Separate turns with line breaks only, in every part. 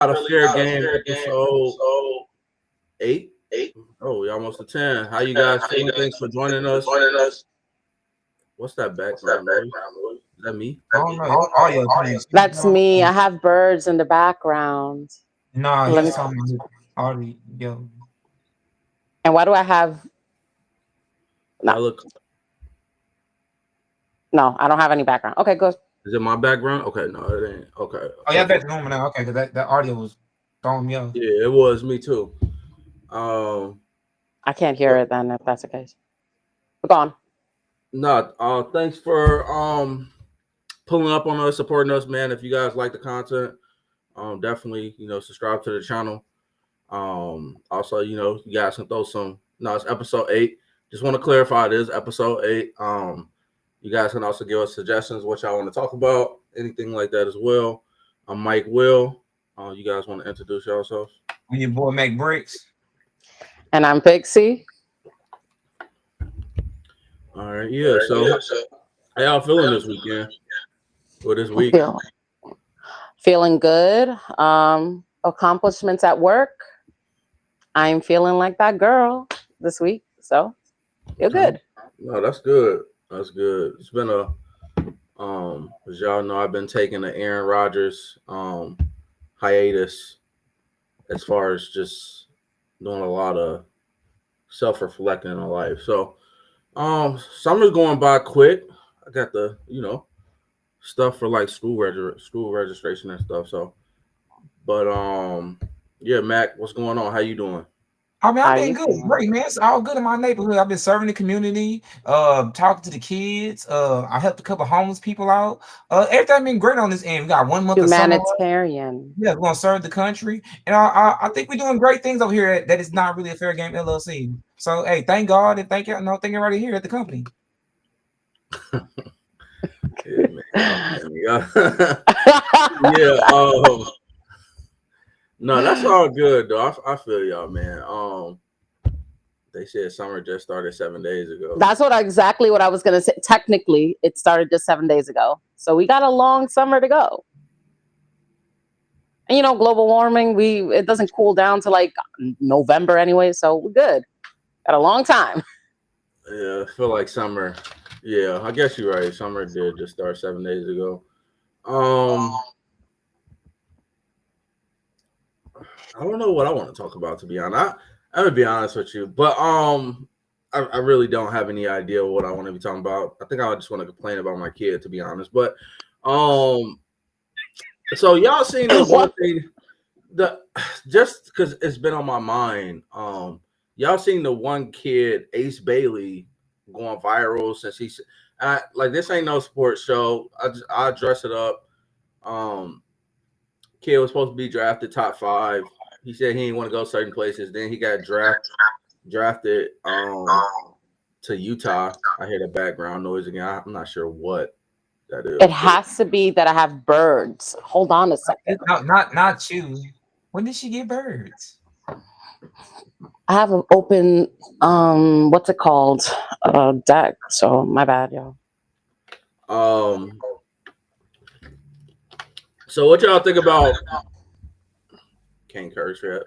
Not a fair game episode 8. Oh, we almost to 10. How you guys feeling? Thanks for joining us. What's that background noise? Is that me?
I don't know. Your audio kind of.
That's me. I have birds in the background.
Nah,
Let me.
he's talking about audio.
And why do I have?
I
No,
look.
no, I don't have any background. Okay, good.
Is it my background? Okay, no, it ain't. Okay.
Oh, yeah, back to normal now. Okay, because that audio was throwing me off.
Yeah, it was me too. Um,
I can't hear it then if that's the case. But go on.
no. Thanks for pulling up on us, supporting us, man. If you guys like the content, definitely subscribe to the channel. Also, you guys can throw some. No, it's episode 8. Just want to clarify, it is episode 8. You guys can also give us suggestions what y'all want to talk about, anything like that as well. I'm Mike Will. You guys want to introduce yourselves?
When your boy make bricks.
And I'm Pixie.
All right, yeah. So, how y'all feeling this weekend? Or this week?
Feeling good. Accomplishments at work. I'm feeling like that girl this week. So, feel good.
No, that's good. That's good. It's been as y'all know, I've been taking the Aaron Rodgers hiatus as far as just doing a lot of self-reflecting in life. So summer's going by quick. I got the stuff for like school registration and stuff. So but yeah, Mac, what's going on? How you doing?
I mean, I've been good. Great, man. It's all good in my neighborhood. I've been serving the community, talking to the kids. I helped a couple of homeless people out. Everything been great on this end. We got 1 month
humanitarian.
Of summer. Yeah, we're gonna serve the country, and I think we're doing great things over here. That is not really a fair game LLC. So hey, thank God and thank everybody here at the company.
Yeah. No, that's all good though. I feel y'all, man. They said summer just started 7 days ago.
That's exactly what I was gonna say. Technically, it started just 7 days ago, so we got a long summer to go. And global warming, it doesn't cool down to like November anyway, so we're good. Got a long time.
Yeah, I feel like summer. Yeah, I guess you're right. Summer did just start 7 days ago. I don't know what I want to talk about, to be honest. I'm gonna be honest with you, but I really don't have any idea what I want to be talking about. I think I just want to complain about my kid, to be honest. But so y'all seen the one thing just because it's been on my mind. Y'all seen the one kid, Ace Bailey, going viral since like this ain't no sports show. I dress it up. Kid was supposed to be drafted top 5. He said he didn't want to go certain places. Then he got drafted to Utah. I hear the background noise again. I'm not sure what that is.
It has to be that I have birds. Hold on a second.
No, not you. When did she get birds?
I have an open what's it called? Deck. So my bad, y'all.
So what y'all think about? Can't curse yet.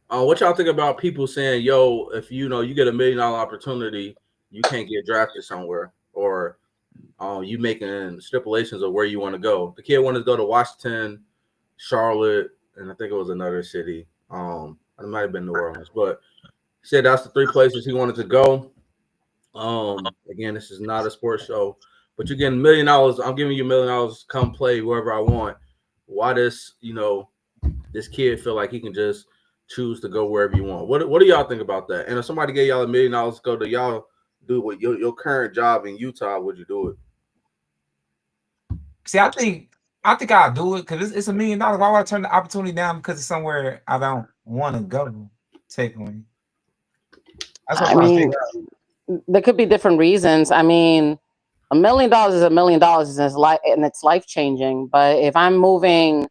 What y'all think about people saying, "Yo, if you get $1 million opportunity, you can't get drafted somewhere," or you making stipulations of where you want to go? The kid wanted to go to Washington, Charlotte, and I think it was another city. It might have been New Orleans, but he said that's the 3 places he wanted to go. Again, this is not a sports show, but you're getting $1 million. I'm giving you $1 million. Come play wherever I want. Why does this kid feel like he can just choose to go wherever you want? What do y'all think about that? And if somebody gave y'all $1 million to go, to y'all do what your current job in Utah? Would you do it?
See, I think I'll do it because it's $1 million. Why would I turn the opportunity down because it's somewhere I don't want to go? Technically,
that's what I mean. There could be different reasons. I mean, $1 million is $1 million, and it's life changing. But if I'm moving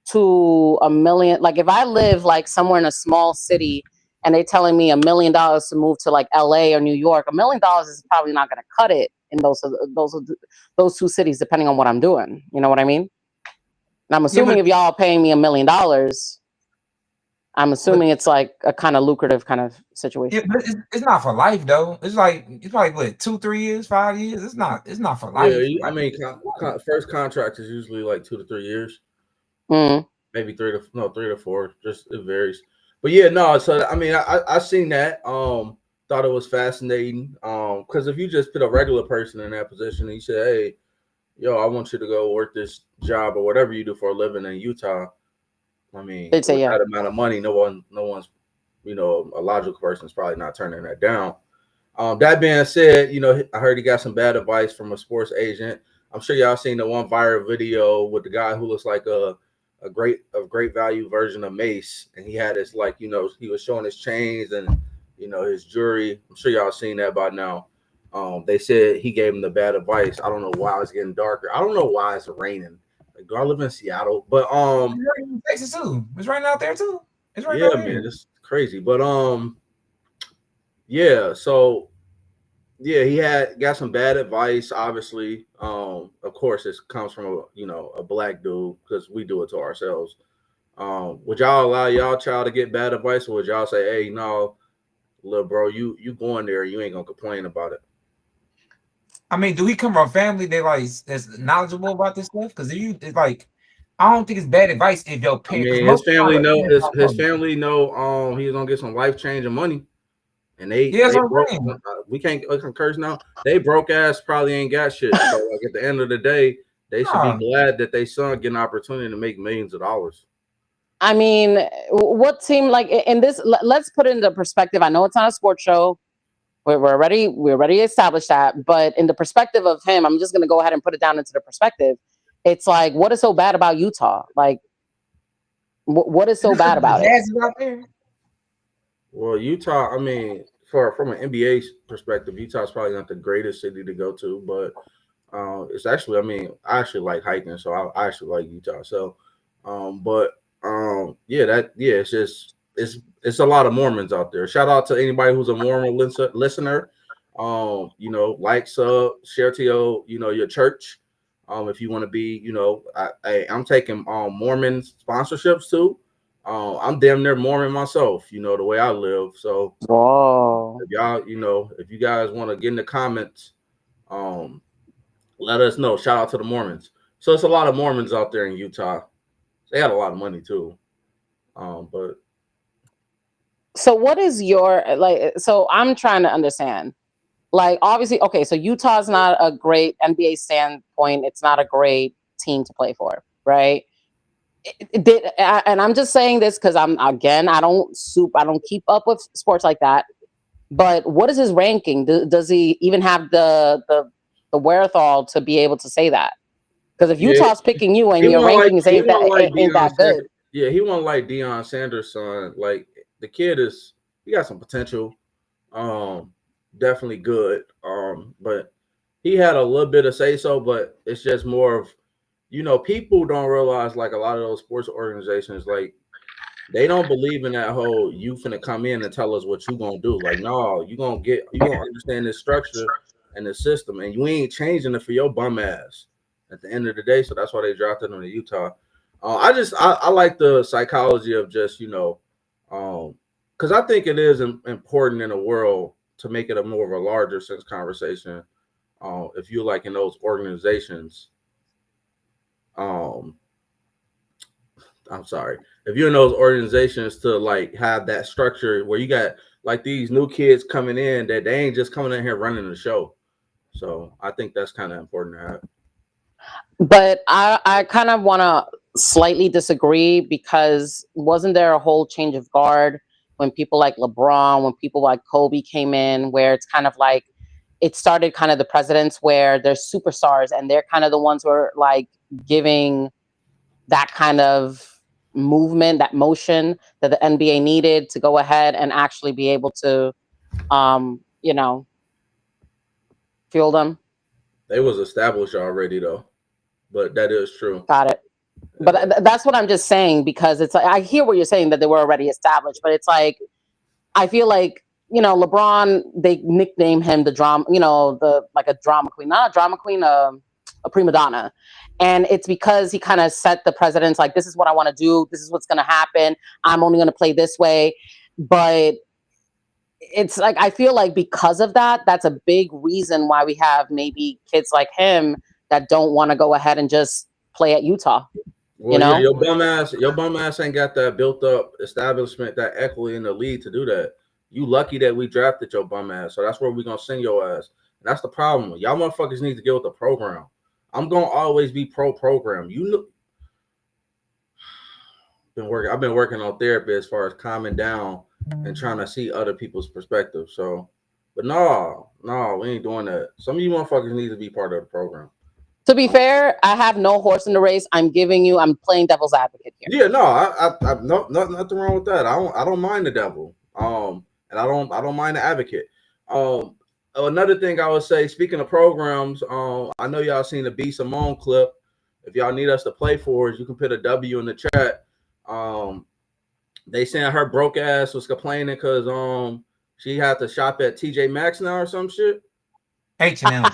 to $1 million, like if I live like somewhere in a small city and they're telling me $1 million to move to like LA or New York, $1 million is probably not going to cut it in those 2 cities, depending on what I'm doing. You know what I mean? And I'm assuming if y'all paying me $1 million, I'm assuming it's like a kind of lucrative kind of situation.
But it's not for life though. It's probably what 2, 3 years, 5 years. It's not for life.
Yeah, I mean, first contract is usually like 2 to 3 years. Maybe 3 to 4. Just it varies. But yeah, no. So I mean, I seen that. Thought it was fascinating. Because if you just put a regular person in that position and you say, hey, yo, I want you to go work this job or whatever you do for a living in Utah. I mean, with that amount of money, no one's, a logical person is probably not turning that down. That being said, I heard he got some bad advice from a sports agent. I'm sure y'all seen the one viral video with the guy who looks like a great value version of Mace, and he had his he was showing his chains and his jewelry. I'm sure y'all seen that by now. They said he gave him the bad advice. I don't know why it's getting darker. I don't know why it's raining. Like, do I live in Seattle? But
it's raining in Texas too. It's raining out there too. It's raining out there.
Man, it's crazy. But yeah. So yeah, he got some bad advice. Obviously, of course, it comes from a black dude because we do it to ourselves. Would y'all allow y'all child to get bad advice, or would y'all say, hey, no, little bro, you going there, you ain't gonna complain about it?
I mean, do he come from a family that's knowledgeable about this stuff? Because it's like, I don't think it's bad advice if your parents.
I mean, his family know he's gonna get some life-changing money, and they broke, we can't curse now. They broke ass probably ain't got shit. So like at the end of the day, they should be glad that their son get an opportunity to make millions of dollars.
I mean, what seemed like in this? Let's put it into perspective. I know it's not a sports show. We already established that, but in the perspective of him, I'm just going to go ahead and put it down into the perspective. It's like, what is so bad about Utah? Like, what is so bad about it?
Well, Utah, I mean, from an NBA perspective, Utah's probably not the greatest city to go to, but it's actually, I mean, I actually like hiking, so I actually like Utah. So, it's just it's a lot of Mormons out there. Shout out to anybody who's a Mormon listener. Like, sub, share to your church. If you want to be, I'm taking Mormon sponsorships too. I'm damn near Mormon myself, the way I live. So if y'all, if you guys want to get in the comments, let us know. Shout out to the Mormons. So it's a lot of Mormons out there in Utah. They got a lot of money too. But
so what is your so I'm trying to understand. Like, obviously, okay, so Utah's not a great NBA standpoint. It's not a great team to play for, right? And I'm just saying this because I don't keep up with sports like that. But what is his ranking? Does he even have the wherewithal to be able to say that? Because if Utah's picking you and your rankings ain't that good.
Yeah, he won't like Deion Sanders' son. Like, the kid he got some potential. Definitely good. But he had a little bit of say so, but it's just more of, people don't realize, like, a lot of those sports organizations, like, they don't believe in that whole you finna come in and tell us what you gonna do. Like, no, you gonna understand this structure and the system, and you ain't changing it for your bum ass at the end of the day. So that's why they drafted him to Utah. I like the psychology of just, because I think it is important in the world to make it a more of a larger sense conversation. If you're like in those organizations, I'm sorry, if you're in those organizations to like have that structure where you got like these new kids coming in that they ain't just coming in here running the show. So I think that's kind of important to have.
But I kind of want to slightly disagree, because wasn't there a whole change of guard when people like LeBron, when people like Kobe came in, where it's kind of like it started kind of the precedents where they're superstars and they're kind of the ones who are like giving that kind of movement, that motion that the NBA needed to go ahead and actually be able to, fuel them.
They was established already though, but that is true.
Got it. But that's what I'm just saying, because it's like, I hear what you're saying that they were already established, but it's like, I feel like, LeBron, they nickname him the drama, a drama queen, not a drama queen, a prima donna. And it's because he kind of set the precedence, like, this is what I want to do. This is what's going to happen. I'm only going to play this way. But it's like, I feel like because of that, that's a big reason why we have maybe kids like him that don't want to go ahead and just play at Utah.
Well, yeah, your bum ass ain't got that built up establishment, that equity in the league to do that. You lucky that we drafted your bum ass, so that's where we're gonna send your ass. And that's the problem. Y'all motherfuckers need to get with the program. I'm gonna always be pro program. You know, I've been working on therapy as far as calming down and trying to see other people's perspective. So, but no, we ain't doing that. Some of you motherfuckers need to be part of the program.
To be fair, I have no horse in the race. I'm playing devil's advocate here.
Yeah, no, I nothing wrong with that. I don't mind the devil. And I don't mind the advocate. Another thing I would say, speaking of programs, I know y'all seen the B Simone clip. If y'all need us to play for us, you can put a W in the chat. They saying her broke ass was complaining because she had to shop at TJ Maxx now or some shit.
H&M.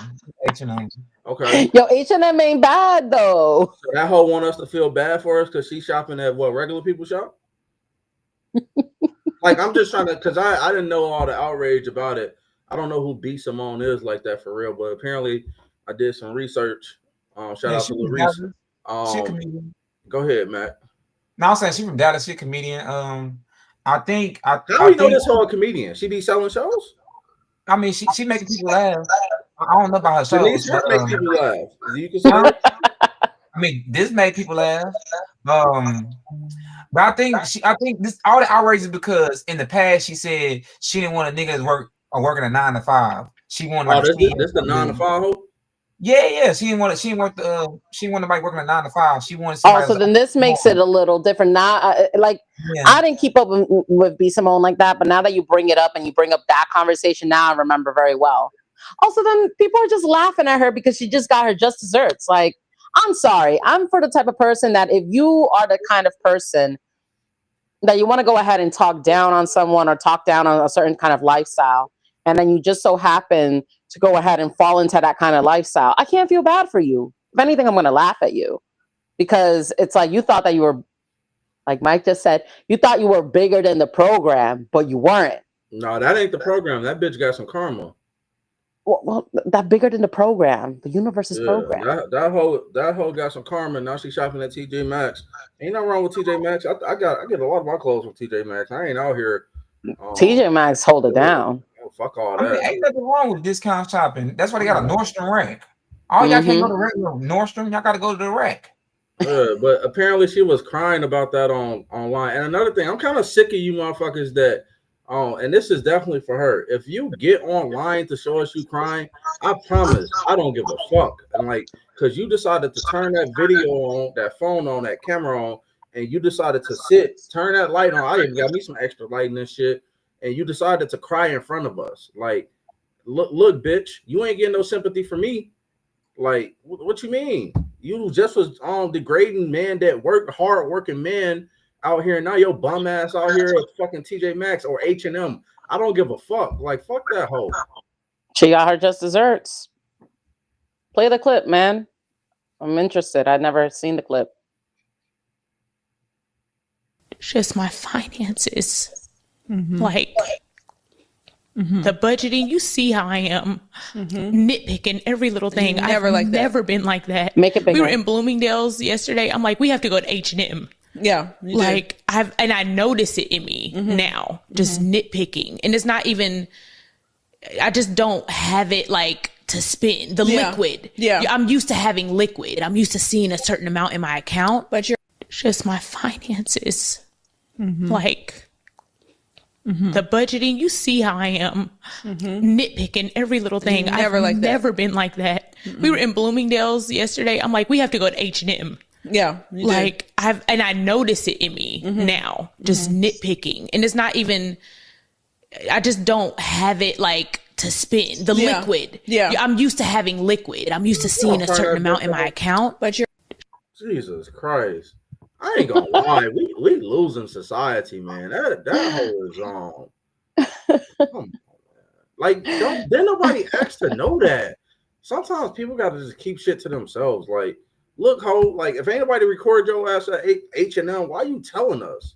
Okay.
Yo, H&M ain't bad though.
So that hoe want us to feel bad for us because she's shopping at what regular people shop? Like, I'm just trying to, because I didn't know all the outrage about it. I don't know who B Simone is like that for real, but apparently I did some research. Shout out to Larice.
She's a comedian.
Go ahead, Matt.
No, I'm saying she's from Dallas. She's a comedian. How do you
know this whole comedian? She be selling shows?
I mean, she making people laugh. I don't know about her shows.
She makes people laugh. You can say
I mean, this made people laugh. But I think this all the outrage is because in the past she said she didn't want a nigga working a 9 to 5. She wanted like
this the 9 to 5 hoe?
Yeah. She didn't want nobody working a 9 to 5. She wanted.
So then this makes it a little different. Now, I didn't keep up with B Simone like that, but now that you bring it up and you bring up that conversation, now I remember very well. Also, then people are just laughing at her because she just got her just desserts. Like, I'm sorry. I'm for the type of person that if you are the kind of person that you want to go ahead and talk down on someone or talk down on a certain kind of lifestyle, and then you just so happen to go ahead and fall into that kind of lifestyle, I can't feel bad for you. If anything, I'm going to laugh at you because it's like you thought that you were, like Mike just said, you thought you were bigger than the program, but you weren't.
No, that ain't the program. That bitch got some karma.
Well, that bigger than the program, the universe's program.
That whole got some karma. Now she's shopping at TJ Maxx. Ain't nothing wrong with TJ Maxx. I get a lot of my clothes from TJ Maxx. I ain't out here.
TJ Maxx hold it down.
Oh, fuck all that.
I mean, ain't nothing wrong with discount shopping. That's why they got a Nordstrom rack. All y'all can't go to regular Nordstrom. Y'all got to go to the rack.
Yeah, but apparently she was crying about that online. And another thing, I'm kind of sick of you motherfuckers that. And this is definitely for her. If you get online to show us you crying, I promise I don't give a fuck. And like, because you decided to turn that video on, that phone on, that camera on, and you decided to turn that light on. I even got me some extra light and shit. And you decided to cry in front of us. Like, look, bitch, you ain't getting no sympathy from me. Like, what you mean? You just was degrading men that work hard working men out here. Now your bum ass out here at fucking TJ Maxx or H&M. I don't give a fuck. Like, fuck that hoe.
She got her just desserts. Play the clip, man. I'm interested. I've never seen the clip.
Just my finances. Like the budgeting. You see how I am nitpicking every little thing. I've never been like that.
Make it bigger.
We were in Bloomingdale's yesterday. I'm like, we have to go to H&M.
Yeah,
like I notice it in me now, just nitpicking, and it's not even. I just don't have it like to spend the liquid. Yeah, I'm used to having liquid. I'm used to seeing a certain amount in my account, but just my finances, like the budgeting. You see how I am nitpicking every little thing. I've never been like that. We were in Bloomingdale's yesterday. I'm like, we have to go to H&M.
Yeah,
like I notice it in me now, just nitpicking, and it's not even. I just don't have it like to spend the liquid. Yeah, I'm used to having liquid. I'm used to seeing a certain amount in my account. But
Jesus Christ, I ain't gonna lie, we losing society, man. That hoe is Come on, man. Like, then nobody asked to know that. sometimes people got to just keep shit to themselves. Like, look, ho, like if ain't nobody record your ass at H&M, why you telling us?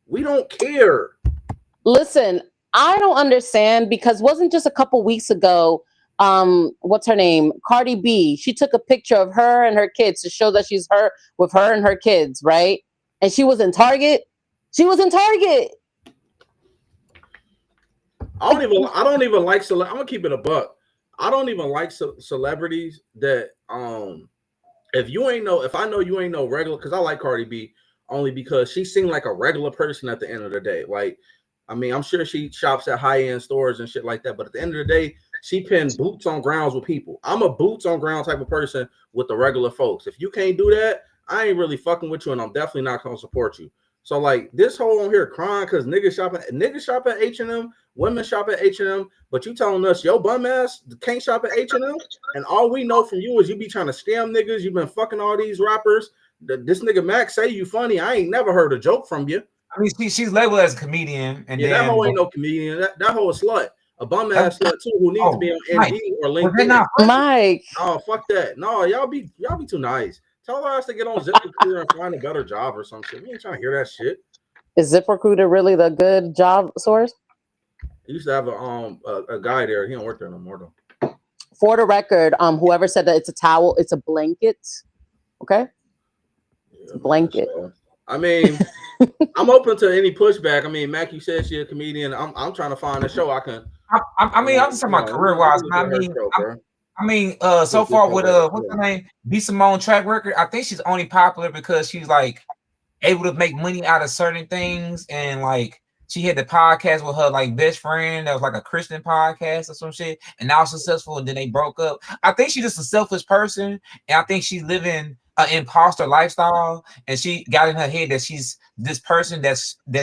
We don't care.
Listen, I don't understand because wasn't just a couple weeks ago, what's her name? Cardi B. She took a picture of her and her kids to show that she's with her and her kids, right? And she was in Target. She was in Target.
I don't even like I'm gonna keep it a buck. I don't even like celebrities that if I know you ain't no regular, because I like Cardi B only because she seemed like a regular person at the end of the day. Like, I mean, I'm sure she shops at high-end stores and shit like that, but at the end of the day, she pinned boots on grounds with people. I'm a boots on ground type of person with the regular folks. If you can't do that, I ain't really fucking with you, and I'm definitely not gonna support you. So like this whole on here crying because niggas shop at H&M, women shop at H&M, but you telling us your bum ass can't shop at H&M, and all we know from you is you be trying to scam niggas. You've been fucking all these rappers. This nigga Max say you funny. I ain't never heard a joke from you.
I mean, she's labeled as a comedian, and
that hoe ain't no comedian. That hoe a slut, a bum ass slut too, who needs to be on Indeed or LinkedIn.
Mike,
no, fuck that. No, y'all be too nice. Tell her to get on ZipRecruiter and find a better job or some shit. We ain't trying to hear that shit.
Is ZipRecruiter really the good job source?
He used to have a guy there. He don't work there no more though.
For the record, whoever said that it's a towel, it's a blanket. Okay, it's a blanket.
So, I mean, I'm open to any pushback. I mean, Mac, you said she's a comedian. I'm trying to find a show I can.
I mean, I'm just talking about career wise. So far with what's her name? B Simone track record. I think she's only popular because she's like able to make money out of certain things, and like she had the podcast with her like best friend that was like a Christian podcast or some shit, and now successful, and then they broke up. I think she's just a selfish person, and I think she's living an imposter lifestyle, and she got in her head that she's this person that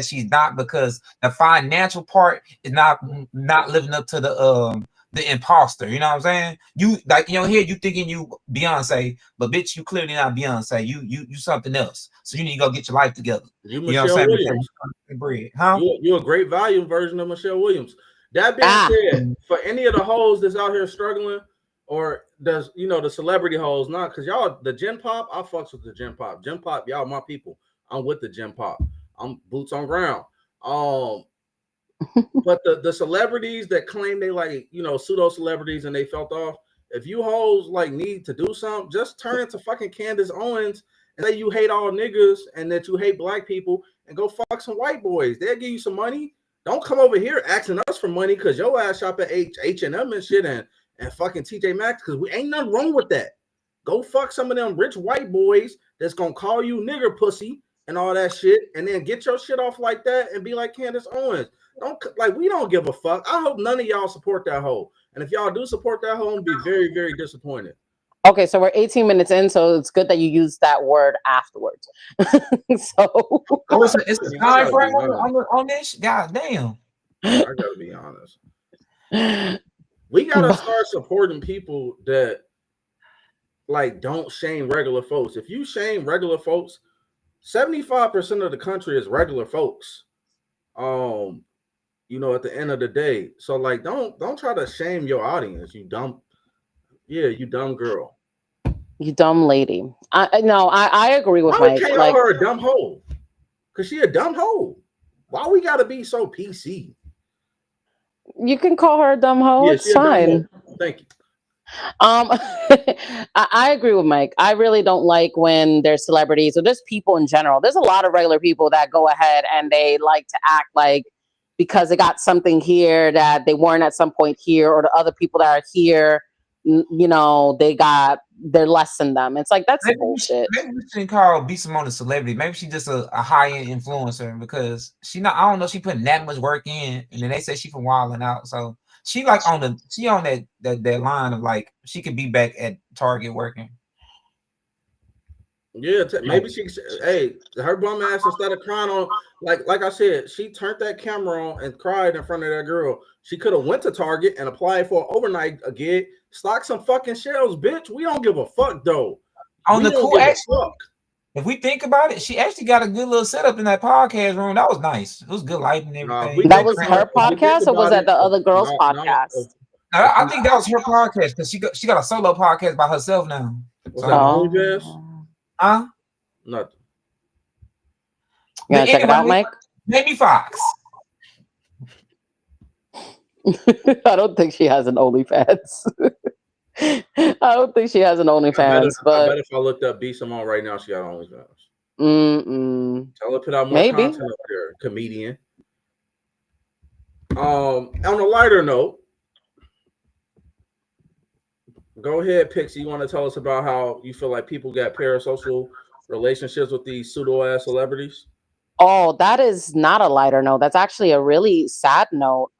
she's not, because the financial part is not living up to the imposter. You know what I'm saying? You like in your head you thinking you Beyonce, but bitch, you clearly not Beyonce. You something else. So you need to go get your life together.
You know what I'm saying? Huh? You a great volume version of Michelle Williams. That being said, for any of the hoes that's out here struggling, or does the celebrity hoes, not because y'all the Gen Pop, I fucks with the Gen Pop. Gen Pop, y'all my people. I'm with the Gen Pop. I'm boots on ground. But the celebrities that claim they like, pseudo celebrities and they felt off, if you hoes like need to do something, just turn into fucking Candace Owens and say you hate all niggas and that you hate black people and go fuck some white boys. They'll give you some money. Don't come over here asking us for money because your ass shop at H&M and shit and fucking TJ Maxx, because we ain't nothing wrong with that. Go fuck some of them rich white boys that's gonna call you nigger pussy and all that shit, and then get your shit off like that and be like Candace Owens. We don't give a fuck. I hope none of y'all support that hoe. And if y'all do support that hoe, I'm be very, very disappointed.
Okay, so we're 18 minutes in, so it's good that you use that word afterwards. It's
a time frame on this. God damn.
I gotta be honest. We gotta start supporting people that like don't shame regular folks. If you shame regular folks, 75% of the country is regular folks. At the end of the day. So like don't try to shame your audience, you dumb girl.
You dumb lady. I agree with
Mike. Why call her a dumb hoe? Because she a dumb hoe. Why we gotta be so PC?
You can call her a dumb hoe. Yeah, it's fine.
Thank you.
I agree with Mike. I really don't like when there's celebrities or just people in general. There's a lot of regular people that go ahead and they like to act like because they got something here that they weren't at some point here, or the other people that are here, they're less than them. It's like that's bullshit.
Maybe we shouldn't call B Simone a celebrity. Maybe she's just a high-end influencer, because she putting that much work in, and then they say she from Wilding Out. So she like on that line of like she could be back at Target working.
Yeah, maybe her bum ass, instead of crying on, like I said, she turned that camera on and cried in front of that girl. She could have went to Target and applied for an overnight gig, stock some fucking shelves, bitch. We don't give a fuck though.
If we think about it, she actually got a good little setup in that podcast room. That was nice. It was good lighting and everything.
That was her podcast, or was that the other girl's podcast?
I think that was her podcast because she got a solo podcast by herself now.
What's that? OnlyFans?
Huh?
Nothing.
You gotta check it out, Mike.
Maybe Fox.
I don't think she has an OnlyFans. I don't think she has an OnlyFans.
I bet if I looked up B Simone right now, she got OnlyFans. Tell her to put out more content up there, comedian. On a lighter note, go ahead, Pixie. You want to tell us about how you feel like people got parasocial relationships with these pseudo-ass celebrities?
Oh, that is not a lighter note. That's actually a really sad note.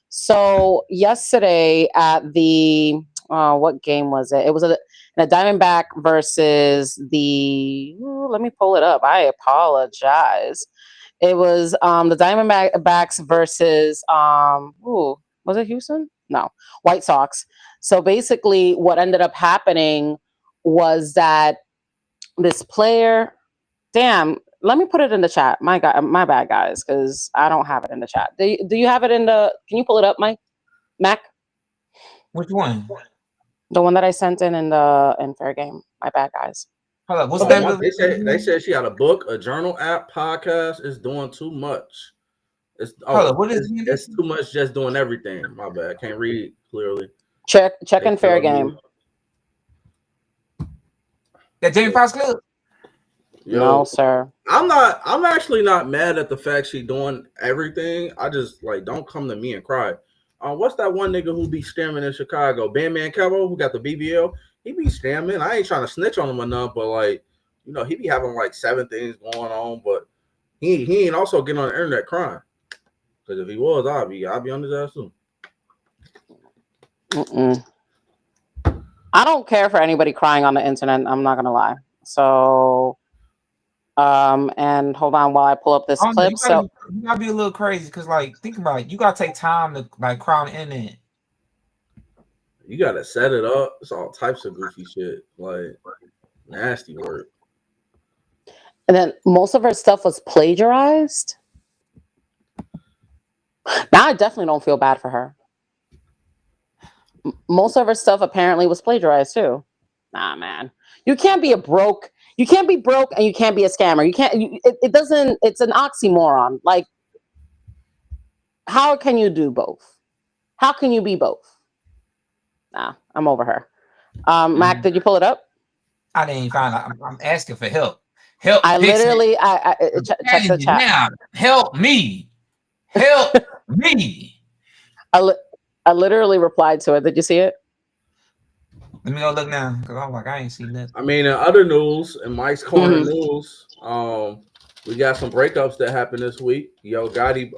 So yesterday at the what game was it? It was a Diamondback versus the. Let me pull it up. I apologize. It was the Diamondbacks versus was it Houston? No, White Sox. So basically, what ended up happening was that this player, damn. Let me put it in the chat. My bad, guys, because I don't have it in the chat. Do you have it in the? Can you pull it up, Mac?
Which one?
The one that I sent in Fair Game. My bad, guys.
Hold up. What's that?
They said she had a book, a journal app, podcast. It's doing too much. It's too much just doing everything. My bad. Can't read clearly.
Check in Fair Game.
That Jamie Foxx clip?
Yo,
no, sir.
I'm actually not mad at the fact she doing everything. I just don't come to me and cry. What's that one nigga who be scamming in Chicago? Bandman Cabo, who got the BBL? He be scamming. I ain't trying to snitch on him or nothing, but he be having 7 things going on, but he ain't also getting on the internet crying. Because if he was, I'll be on his ass soon.
I don't care for anybody crying on the internet. I'm not gonna lie. So. And hold on while I pull up this clip.
You gotta be a little crazy because, think about it. You gotta take time to cry on the internet.
You gotta set it up. It's all types of goofy shit, nasty work.
And then most of her stuff was plagiarized. Now I definitely don't feel bad for her. Most of her stuff apparently was plagiarized too. Nah, man, you can't be broke. You can't be broke and you can't be a scammer. You can't. It doesn't. It's an oxymoron. How can you do both? How can you be both? Nah, I'm over her. Mac, did you pull it up?
I didn't find it. I'm asking for help. Help!
I literally, check the chat.
Now, help me! Help me!
I literally replied to it. Did you see it?
Let me go look now because I'm I ain't seen that.
I mean, in other news, in Mike's Corner news, we got some breakups that happened this week. Yo Gotti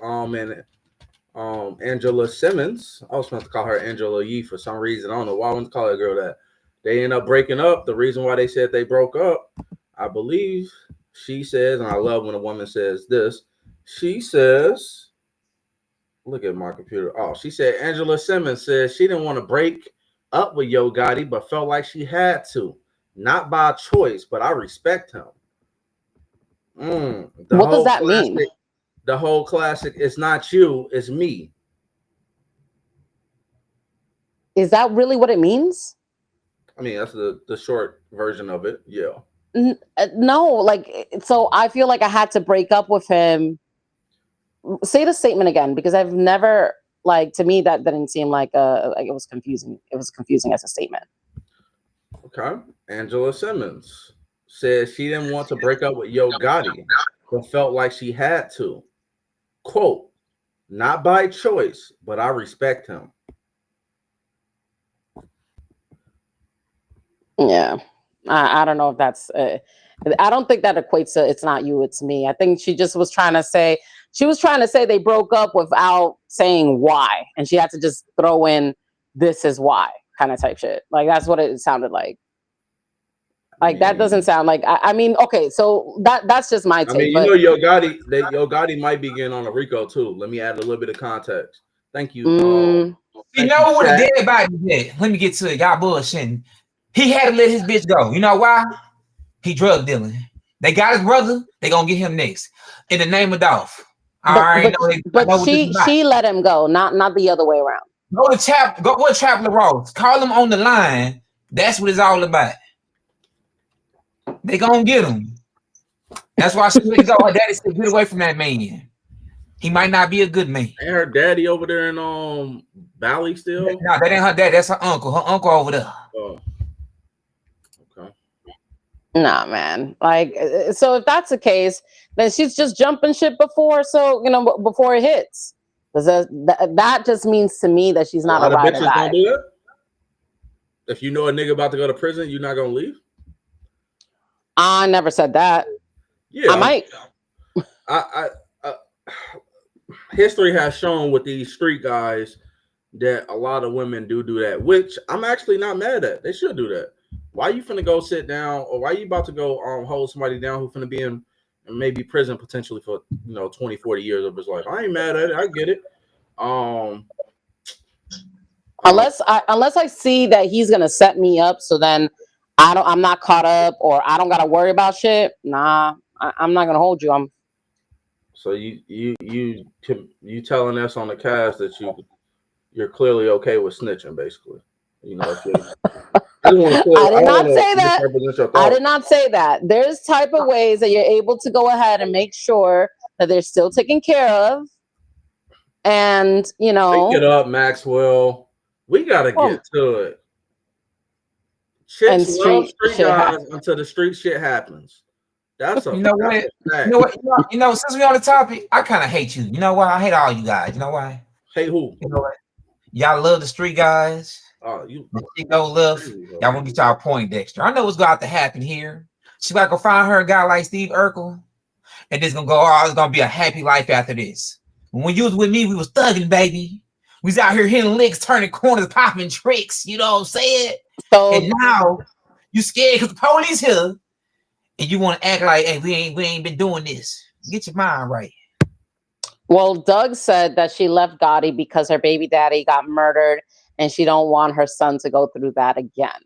and Angela Simmons. I was supposed to call her Angela Yee for some reason. I don't know why I want to call that girl that. They end up breaking up. The reason why they said they broke up, I believe she says, and I love when a woman says this. She says, look at my computer. Oh, she said Angela Simmons says she didn't want to break up with Yo Gotti, but felt like she had to, not by choice, but I respect him.
What does that mean?
The whole classic, it's not you, it's me.
Is that really what it means?
I mean, that's the short version of it. Yeah.
No, so I feel like I had to break up with him. Say the statement again, because I've never. To me, that didn't seem like it was confusing. It was confusing as a statement.
Okay. Angela Simmons says she didn't want to break up with Yo Gotti, but felt like she had to. Quote, not by choice, but I respect him.
Yeah. I don't know if that's... I don't think that equates to it's not you, it's me. I think she just was trying to say... She was trying to say they broke up without saying why. And she had to just throw in, this is why, kind of type shit. That's what it sounded like. That doesn't sound like... I mean, okay, so that's just my take.
I mean, Yo Gotti might be getting on a RICO too. Let me add a little bit of context. Thank you.
You know what a dead body did? Let me get to it. Y'all bullshitting. He had to let his bitch go. You know why? He drug dealing. They got his brother. They gonna get him next. In the name of Dolph.
But she let him go, not the other way around.
Go with Chapler Ross. Call him on the line. That's what it's all about. They gonna get him. That's why she let go. Her daddy said, "Get away from that man. He might not be a good man."
And her daddy over there in Valley still?
No, that ain't her dad. That's her uncle. Her uncle over there.
Oh. Okay.
Nah, man. Like, so if that's the case, then she's just jumping shit before, so before it hits. Because that just means to me that she's not a ride or die.
Do that? If you know a nigga about to go to prison, you're not gonna leave?
I never said that.
Yeah,
I might.
History has shown with these street guys that a lot of women do that, which I'm actually not mad at. They should do that. Why you finna go sit down, or why you about to go hold somebody down who finna be in maybe prison potentially for 20, 40 years of his life? I ain't mad at it. I get it.
Unless I see that he's gonna set me up, so then I'm not caught up, or I don't gotta worry about shit. Nah, I'm not gonna hold you.
So you telling us on the cast that you're clearly okay with snitching, basically. I did not say that. I did not say that. There's type of ways that you're able to go ahead and make sure that they're still taken care of. And Pick it up, Maxwell. We gotta get to it. Chicks love street guys until the street shit happens. That's a
Since we're on the topic, I kind of hate you. You know why? I hate all you guys. You know why?
Hate who?
You know what? Y'all love the street guys.
Oh, you
go love. Y'all want to get y'all point, Dexter. I know what's going to happen here. She about to go find her a guy like Steve Urkel, and this gonna go. Oh, it's gonna be a happy life after this. When you was with me, we was thugging, baby. We was out here hitting licks, turning corners, popping tricks. You know what I'm saying?
So,
and now you scared because the police here, and you want to act like, hey, we ain't been doing this. Get your mind right.
Well, Doug said that she left Gotti because her baby daddy got murdered, and she don't want her son to go through that again.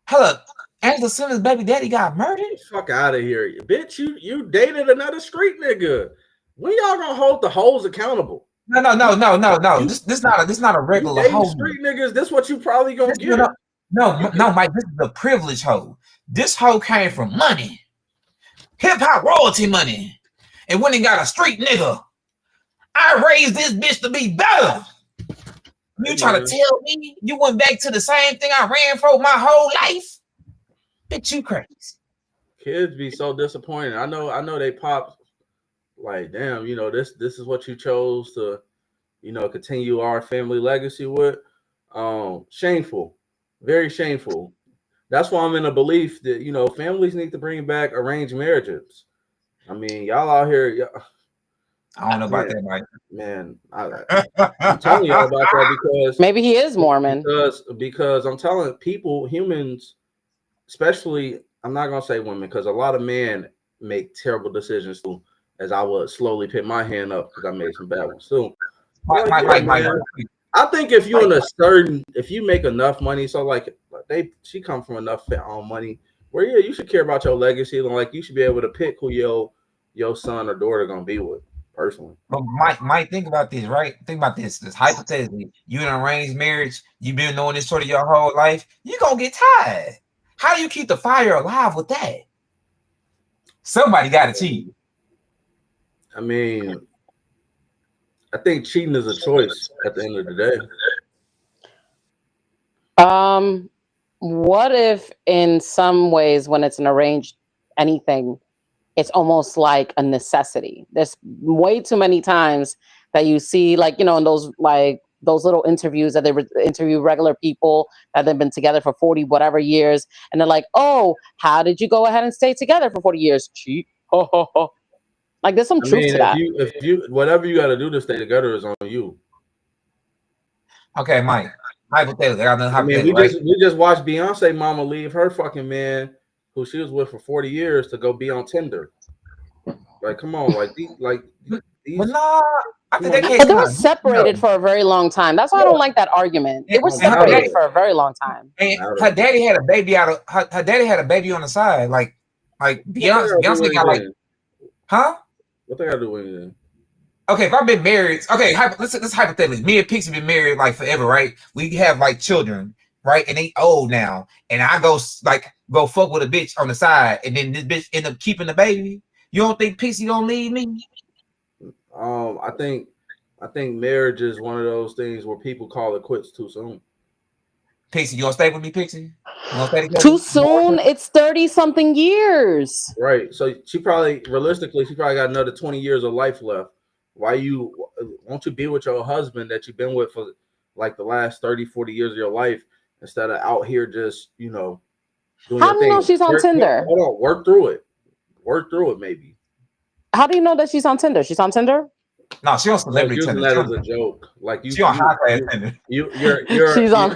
Hello, Angela Simmons' baby daddy got murdered?
Fuck out of here, bitch! You dated another street nigga. When y'all gonna hold the hoes accountable?
No. This not a regular hoe.
Street niggas. This what you probably gonna get.
No, Mike. This is a privilege hoe. This hoe came from money, hip hop royalty money, and when he got a street nigga, I raised this bitch to be better. You trying to tell me you went back to the same thing I ran for my whole life? Bitch, you crazy.
Kids be so disappointed. I know they pop like, damn, this is what you chose to, continue our family legacy with. Shameful, very shameful. That's why I'm in a belief that, families need to bring back arranged marriages. I mean, y'all out here,
I don't know about that, Mike.
Man, I'm telling y'all about that because
maybe he is Mormon.
Because I'm telling people, humans, especially, I'm not gonna say women, because a lot of men make terrible decisions too. As I would slowly pick my hand up because I made some bad ones too.
Mike.
I think if you make enough money, so like she come from enough money where you should care about your legacy, and like you should be able to pick who your son or daughter gonna be with. Personally,
but Mike, think about this, right? Think about this. This hypothetically, you in an arranged marriage, you've been knowing this sort of your whole life. You gonna get tired. How do you keep the fire alive with that? Somebody got to cheat.
I mean, I think cheating is a choice at the end of the day.
What if in some ways when it's an arranged anything, it's almost like a necessity? There's way too many times that you see, like, in those little interviews that they interview regular people that they've been together for 40 whatever years, and they're like, oh, how did you go ahead and stay together for 40 years? Cheat. Like, there's some truth to that.
If you whatever you got to do to stay together is on you.
Okay, Mike. Hypothetically,
we just watched Beyonce mama leave her fucking man who she was with for 40 years to go be on Tinder. Like, come on, these.
But no, I think
but they were separated for a very long time. That's why I don't like that argument. They were separated for a very long time.
And her daddy had a baby her daddy had a baby on the side. Like Beyonce got like, huh?
What they gotta do with it?
Okay, if I've been married, okay, let's hypothetically, me and Pixie been married like forever, right? We have like children, right? And they old now, and I go fuck with a bitch on the side, and then this bitch end up keeping the baby. You don't think Pixie gonna leave me?
I think marriage is one of those things where people call it quits too soon.
Pixie, you gonna stay with me, Pixie?
Too soon? It's 30-something years.
Right. So she probably got another 20 years of life left. Won't you be with your husband that you've been with for like the last 30, 40 years of your life instead of out here just, doing
How do you know she's on Tinder?
Hold on, work through it maybe.
How do you know that she's on Tinder? She's on Tinder?
No, she on celebrity
using
Tinder.
That as a joke. Like
she on high class Tinder.
She's
on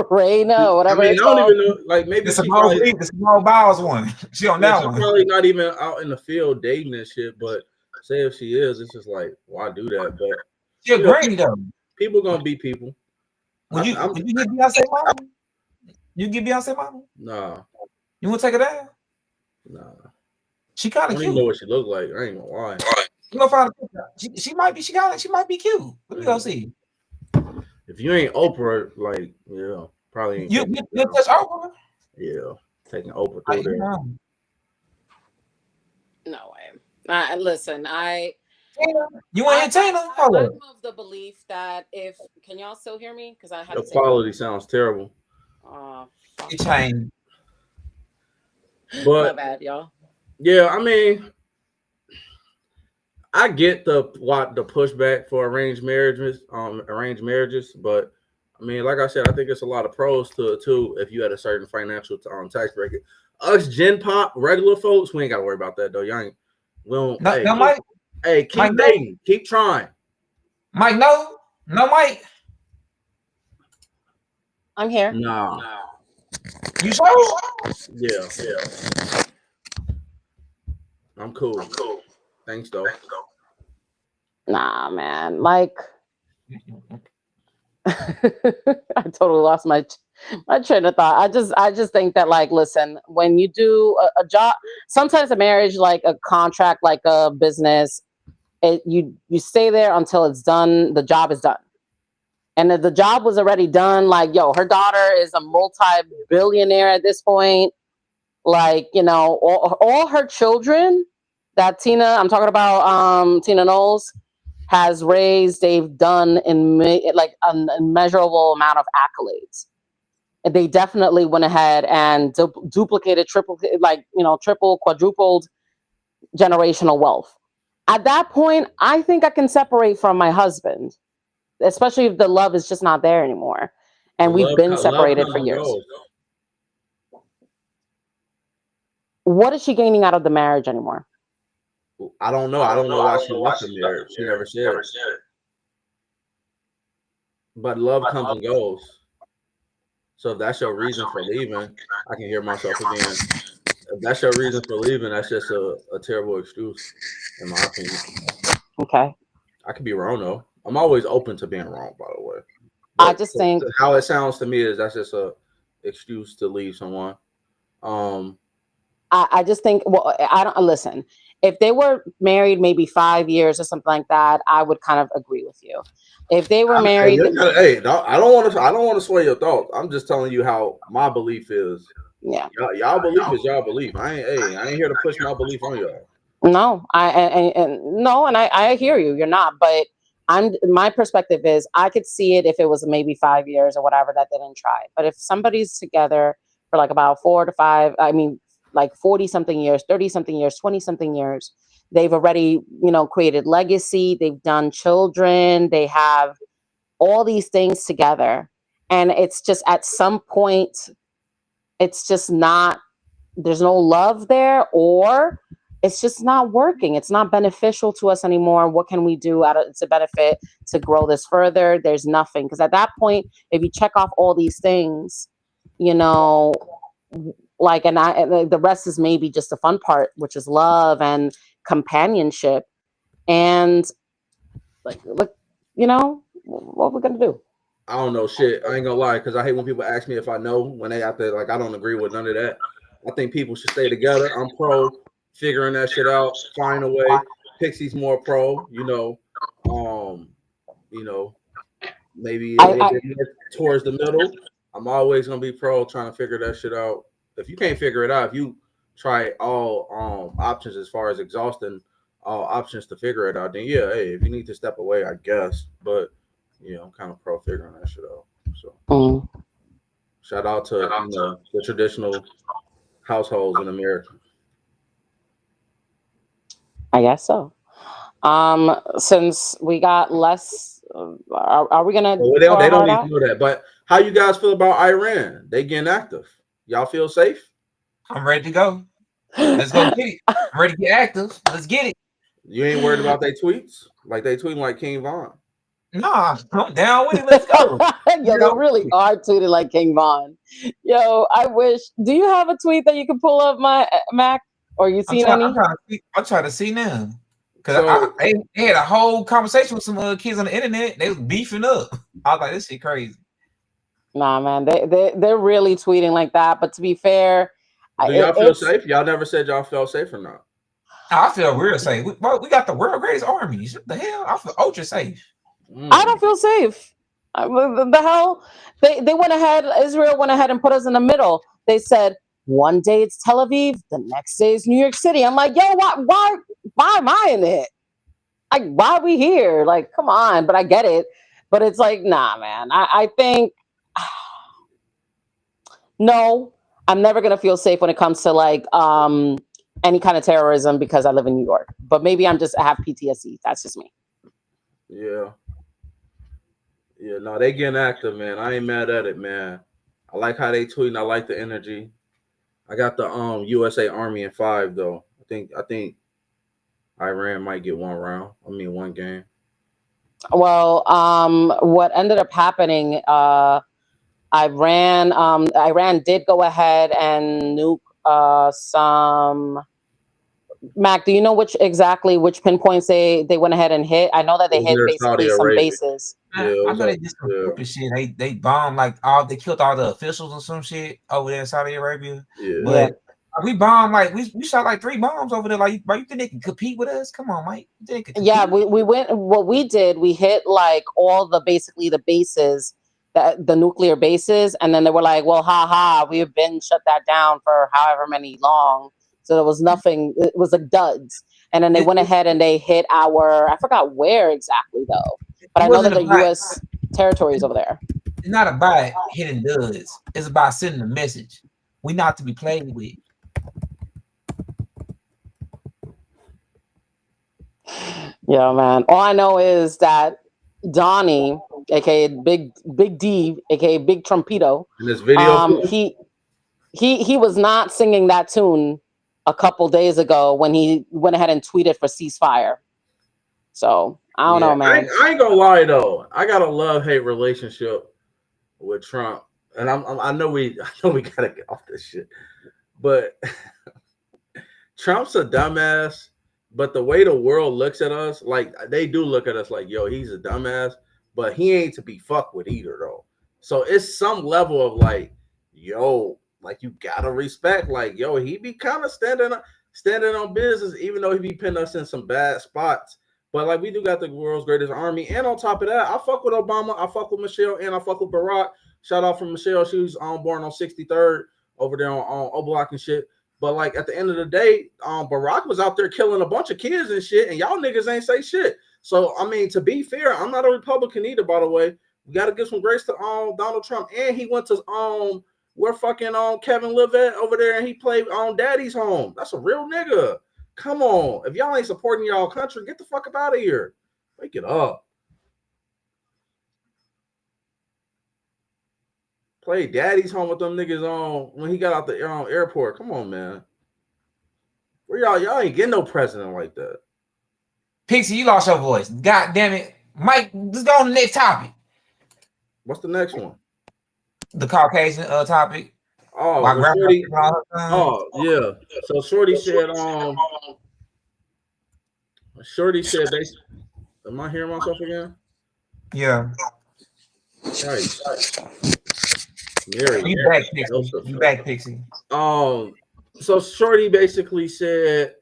Rayna, whatever.
I don't even know. Like maybe
the small bowels one. She on that one.
Probably not even out in the field dating and shit. But say if she is, it's just like, why do that? But
she a granny though.
People gonna be people.
Would you get Beyonce mama? You get Beyonce mama?
Nah.
You want to take her down?
Nah.
She kind of cute.
I don't even know what she look like. I ain't gonna lie.
You gonna find she might be cute. Let me go see.
If you ain't Oprah, like probably ain't.
You touch Oprah?
Yeah, taking Oprah through there.
No way. Listen,
you want to Tina?
I'm of the belief that can y'all still hear me? Because I had
the quality sounds terrible.
It changed.
But
my bad, y'all.
Yeah, I mean, I get the pushback for arranged marriages, but I mean, like I said, I think it's a lot of pros to it too if you had a certain financial tax bracket. Us Gen Pop regular folks, we ain't gotta worry about that though. Y'all ain't. We don't.
Mike.
Hey, keep
Mike,
dating, keep trying.
Mike, no, Mike.
I'm here.
Nah.
You sure?
Yeah. I'm cool. Thanks, though.
Nah, man. Like, I totally lost my train of thought. I just think that, like, listen, when you do a job, sometimes a marriage, like a contract, like a business, you stay there until it's done. The job is done. And if the job was already done, like, her daughter is a multi-billionaire at this point. Like, all her children that I'm talking about Tina Knowles, has raised, they've done like an immeasurable amount of accolades. And they definitely went ahead and duplicated, triple, quadrupled generational wealth. At that point, I think I can separate from my husband, especially if the love is just not there anymore. And we've been separated for years. What is she gaining out of the marriage anymore?
I don't know. I don't know why she left the marriage. She never said it. But love comes and goes. So if that's your reason for leaving, I can hear myself again. If that's your reason for leaving, that's just a terrible excuse, in my opinion.
Okay.
I could be wrong though. I'm always open to being wrong, by the way.
But I just think
how it sounds to me is that's just a excuse to leave someone.
I just think, well, I don't listen. If they were married maybe 5 years or something like that, I would kind of agree with you. If they were married,
I don't want to sway your thoughts. I'm just telling you how my belief is.
Yeah,
y'all belief is y'all belief. I ain't here to push my belief on y'all.
No, I hear you. You're not, but my perspective is I could see it if it was maybe 5 years or whatever that they didn't try. But if somebody's together for like about 4 to 5, I mean, like 40-something years, 30-something years, 20-something years, they've already, created legacy. They've done children. They have all these things together. And it's just at some point, it's just not, there's no love there, or it's just not working. It's not beneficial to us anymore. What can we do to benefit to grow this further? There's nothing. Because at that point, if you check off all these things, like, and the rest is maybe just the fun part, which is love and companionship. And like, look, what we're gonna do?
I don't know shit. I ain't gonna lie, because I hate when people ask me if I know when they out there. Like, I don't agree with none of that. I think people should stay together. I'm pro figuring that shit out, find a way. Pixie's more pro, you know, maybe a little bit more towards the middle. I'm always gonna be pro trying to figure that shit out. If you can't figure it out, if you try all options as far as exhausting all options to figure it out, then yeah, hey, if you need to step away, I guess. But I'm kind of pro figuring that shit out. So shout out to the traditional households in America.
I guess so. Since we got less, are we gonna?
Well, they don't even know that. But how you guys feel about Iran? They getting active. Y'all feel safe?
I'm ready to go. Let's go get it. I'm ready to get active. Let's get it.
You ain't worried about their tweets? Like they tweeting like King Von?
Nah, I'm down with it. Let's go.
Yo, they really are tweeting like King Von. Yo, I wish. Do you have a tweet that you can pull up, my Mac? Or you seen any?
I'm trying to see now. Because they had a whole conversation with some kids on the internet. They was beefing up. I was like, this shit crazy.
Nah, man, they're really tweeting like that. But to be fair,
do y'all feel safe? Y'all never said y'all felt safe or not.
I feel real safe. We got the world's greatest armies. What the hell? I feel ultra safe.
I don't feel safe. The hell? They went ahead. Israel went ahead and put us in the middle. They said one day it's Tel Aviv, the next day it's New York City. I'm like, yo, why am I in it? Like, why are we here? Like, come on. But I get it. But it's like, nah, man. I think no, I'm never gonna feel safe when it comes to like any kind of terrorism because I live in New York. But maybe I have PTSD. That's just me.
Yeah. Yeah, no, they getting active, man. I ain't mad at it, man. I like how they tweeting. I like the energy. I got the USA Army in 5 though. I think Iran might get one game. Well,
what ended up happening, Iran did go ahead and nuke some. Mac, do you know which pinpoints they went ahead and hit? I know that they hit basically some bases.
I know they did some stupid shit. They bombed they killed all the officials or some shit over there in Saudi Arabia.
Yeah.
But we bombed we shot like 3 bombs over there. Like, you think they can compete with us? Come on, Mike.
Yeah, we went. What we did, we hit like all the bases, the nuclear bases, and then they were like, well, we've been shut that down for however many long. So there was nothing. It was like duds. And then they went ahead and they hit I forgot where exactly though. But I know that the U.S. territories over there.
It's not about hitting duds. It's about sending a message. We not to be played with.
Yeah, man. All I know is that Donnie, aka Big D, aka Big Trumpito,
in this video,
he was not singing that tune a couple days ago when he went ahead and tweeted for ceasefire. So I don't know, man.
I ain't gonna lie though. I got a love-hate relationship with Trump, and I know we gotta get off this shit, but Trump's a dumbass. But the way the world looks at us, like they do look at us like, yo, he's a dumbass, but he ain't to be fucked with either though. So it's some level of like, yo, like you gotta respect, like, yo, he be kind of standing on business, even though he be pinning us in some bad spots. But like we do got the world's greatest army, and on top of that, I fuck with Obama, I fuck with Michelle, and I fuck with Barack. Shout out from Michelle, she was born on 63rd over there on O Block and shit. But like at the end of the day, Barack was out there killing a bunch of kids and shit, and y'all niggas ain't say shit. So I mean, to be fair, I'm not a Republican either, by the way. We got to give some grace to Donald Trump, and he went to where fucking Kevin Levitt over there, and he played on Daddy's Home. That's a real nigga. Come on, if y'all ain't supporting y'all country, get the fuck up out of here. Wake it up. Play Daddy's Home with them niggas on when he got out the airport. Come on, man. Where y'all ain't getting no president like that.
Pixie, you lost your voice. God damn it. Mike, let's go on the next topic.
What's the next one?
The Caucasian topic.
Oh, yeah. So Shorty said, am I hearing myself again?
Yeah.
Right. Mary,
you back, Pixie.
So Shorty basically said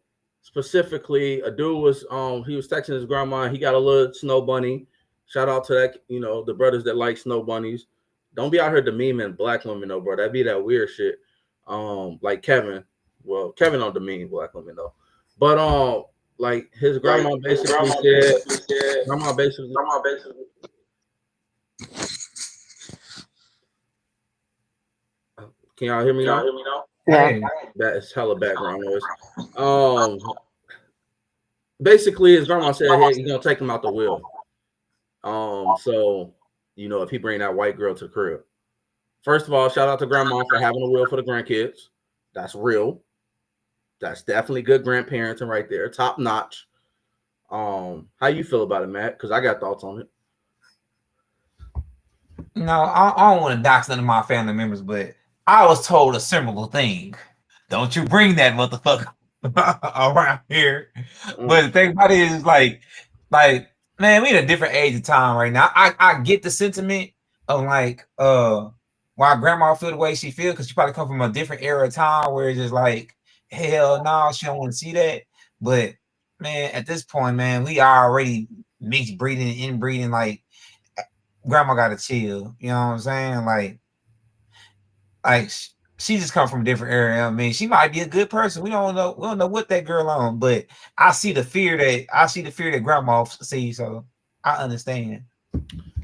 specifically a dude was he was texting his grandma, and he got a little snow bunny, Shout out to that, the brothers that like snow bunnies. Don't be out here demeaning black women though, bro. That'd be that weird shit. Like Kevin. Well, Kevin don't demean black women though. But like his grandma basically said, grandma basically. Can y'all hear me now?
Yeah.
That is hella background noise. Basically his grandma said, hey, you're gonna take him out the will. So if he bring that white girl to the crib. First of all, shout out to grandma for having a will for the grandkids. That's real. That's definitely good grandparenting right there. Top notch. How you feel about it, Matt? Because I got thoughts on it.
No, I don't want to dox none of my family members, but I was told a similar thing. Don't you bring that motherfucker around here. But the thing about it is like, man, we in a different age of time right now. I get the sentiment of like why grandma feel the way she feel, because she probably come from a different era of time where it's just like, hell no, she don't want to see that. But man, at this point, man, we are already mixed breeding and inbreeding. Like, grandma gotta chill. You know what I'm saying? Like she just come from a different area. I mean, she might be a good person. We don't know what that girl on, but I see the fear that grandma sees, so I understand.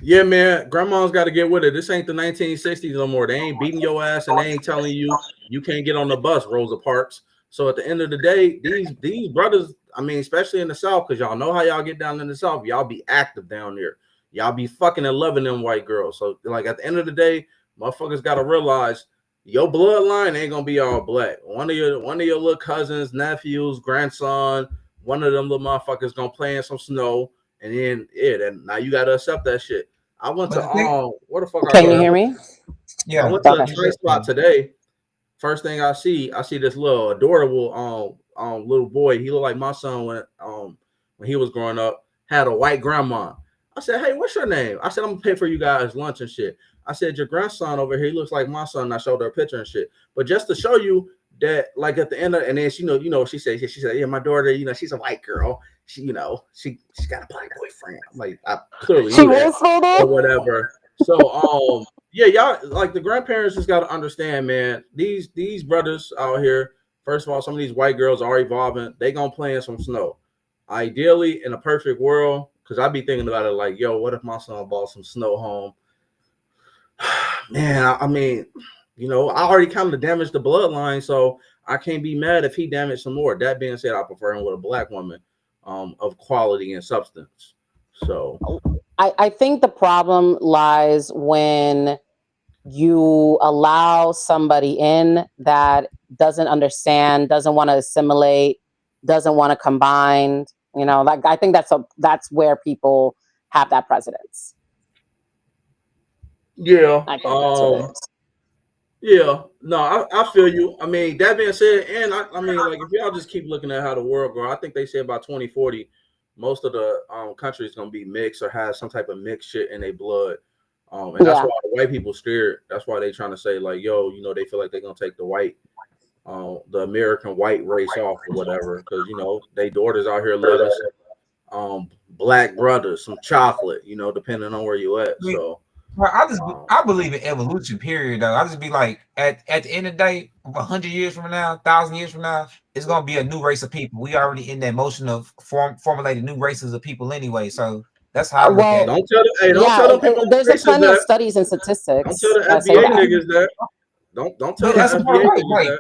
Yeah, man, grandma's got to get with it. This ain't the 1960s no more. They ain't beating your ass and they ain't telling you can't get on the bus, Rosa Parks. So at the end of the day, these brothers, I mean, especially in the South, because y'all know how y'all get down in the South, y'all be active down there. Y'all be fucking and loving them white girls. So like at the end of the day, motherfuckers got to realize your bloodline ain't gonna be all black. One of your little cousins, nephews, grandson, one of them little motherfuckers gonna play in some snow, and then now you gotta accept that shit. I went to where the fuck?
Can you hear me?
Yeah, I went to a train spot today. First thing I see this little adorable little boy. He looked like my son when he was growing up. Had a white grandma. I said, hey, what's your name? I said, I'm gonna pay for you guys lunch and shit. I said, your grandson over here, he looks like my son. And I showed her a picture and shit. But just to show you that, like at the end of, and then she said, yeah, my daughter, she's a white girl. She got a black boyfriend. I'm like, I clearly knew that or whatever. So yeah, y'all, like the grandparents just gotta understand, man. These brothers out here, first of all, some of these white girls are evolving. They gonna play in some snow. Ideally, in a perfect world, because I be thinking about it like, yo, what if my son bought some snow home? Man, I mean, I already kind of damaged the bloodline, so I can't be mad if he damaged some more. That being said, I prefer him with a black woman of quality and substance. So
I think the problem lies when you allow somebody in that doesn't understand, doesn't want to assimilate, doesn't want to combine. Like I think that's where people have that precedence.
Yeah.
I think that's what it is.
Yeah. No, I feel you. I mean, that being said, and I mean, like if y'all just keep looking at how the world grow, I think they say by 2040, most of the country is gonna be mixed or have some type of mixed shit in their blood. And that's why the white people scared. That's why they trying to say like, yo, they feel like they're gonna take the American white race off or whatever, because they daughters out here love us black brothers, some chocolate, depending on where you at. So
I believe in evolution, period, though. I just be like, at the end of the day, 100 years from now, 1,000 years from now, it's gonna be a new race of people. We already in that motion of formulating new races of people anyway. So that's how I look at it.
Don't tell them people.
There's plenty of studies and statistics.
Don't tell the FBA niggas that. Don't tell the FBA niggas that.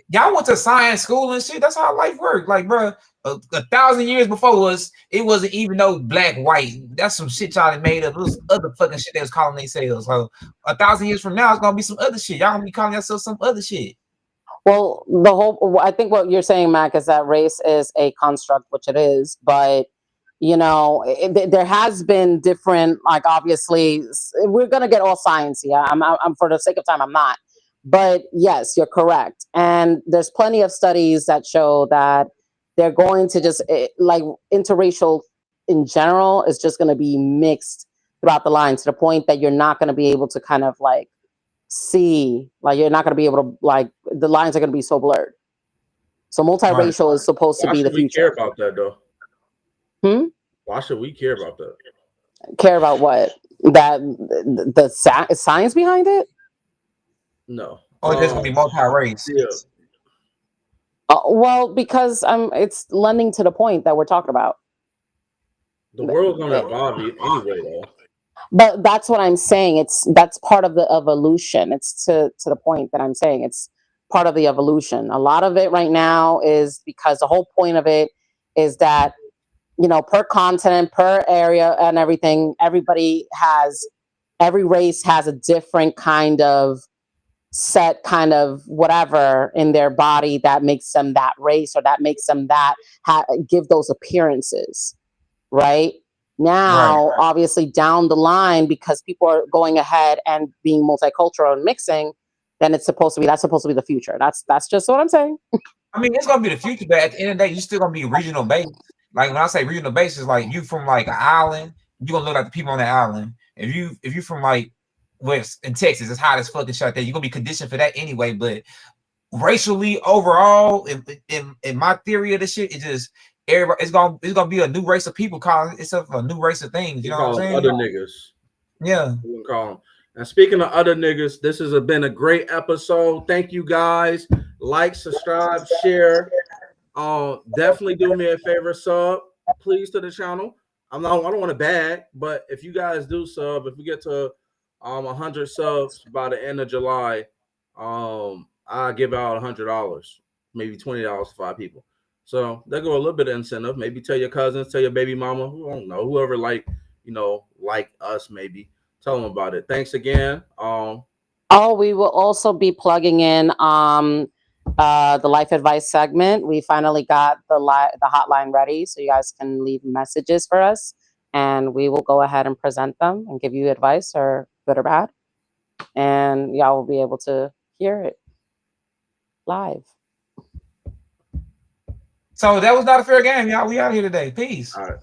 Y'all went to science school and shit. That's how life worked. Like, bro, 1,000 years before us, it wasn't even no black, white. That's some shit y'all made up. It was other fucking shit they was calling themselves. So 1,000 years from now, it's gonna be some other shit. Y'all gonna be calling yourself some other shit.
Well, I think what you're saying, Mac, is that race is a construct, which it is, but there has been different, like, obviously, we're gonna get all science here. I'm for the sake of time, I'm not. But yes, you're correct. And there's plenty of studies that show that they're going to just like interracial in general is just going to be mixed throughout the line to the point that you're not going to be able to kind of like see, like you're not going to be able to, like the lines are going to be so blurred. So multiracial is supposed to be the future.
Why should we care about that though? Why should we care about that?
Care about what? That the science behind it?
No.
Or there's gonna be multi-race.
Yeah.
Well, because it's lending to the point that we're talking about.
The world's gonna evolve anyway, though.
But that's what I'm saying. That's part of the evolution. It's to the point that I'm saying it's part of the evolution. A lot of it right now is because the whole point of it is that, you know, per continent, per area and everything, every race has a different kind of set kind of whatever in their body that makes them that race or that makes them that give those appearances, right? Now,
Right.
obviously down the line, because people are going ahead and being multicultural and mixing, then that's supposed to be the future. That's just what I'm saying.
I mean, it's gonna be the future, but at the end of the day, you're still gonna be regional based. Like when I say regional based, it's like you from like an island, you're gonna look like the people on the island. If you from like West in Texas, it's hot as fucking shit there. You're gonna be conditioned for that anyway. But racially, overall, in my theory of the shit, it's just everybody. It's gonna be a new race of people calling itself a new race of things. You know what I'm saying?
Other niggas.
Yeah.
We can call them. And speaking of other niggas, this has been a great episode. Thank you guys. Like, subscribe, share. Definitely do me a favor, sub, please, to the channel. I don't want to bag, but if you guys do sub, if we get to 100 subs by the end of July, I'll give out $100, maybe $20 to 5 people. So there go a little bit of incentive. Maybe tell your cousins, tell your baby mama, who don't know, whoever like us, maybe tell them about it. Thanks again.
We will also be plugging in the life advice segment. We finally got the hotline ready, so you guys can leave messages for us, and we will go ahead and present them and give you advice, or good or bad, and y'all will be able to hear it live.
So that was Not a Fair Game, y'all. We out here today. Peace.
All right.